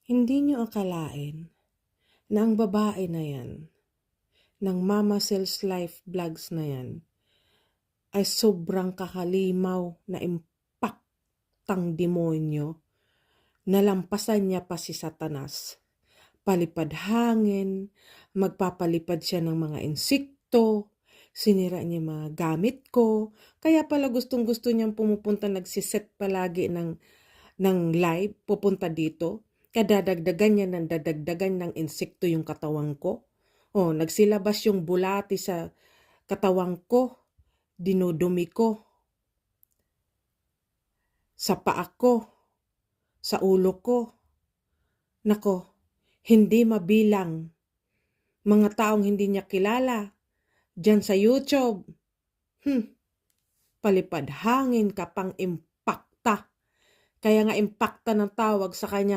Hindi niyo akalain na ang babae na yan, ng Mama Cells Life Vlogs na yan, ay sobrang kakalimaw na impaktang demonyo. Nalampasan niya pa si Satanas. Palipad hangin, magpapalipad siya ng mga insekto, sinira niya mga gamit ko. Kaya pala gustong-gusto niyang pumupunta, nagsiset palagi ng live, pupunta dito. Kadadagdagan niya ng dadagdagan ng insekto yung katawan ko. Nagsilabas yung bulati sa katawan ko, dinudumi ko, sa paa ko, sa ulo ko. Nako, hindi mabilang mga taong hindi niya kilala dyan sa YouTube. Palipad hangin ka pang impakta. Kaya nga impakta ng tawag sa kanya.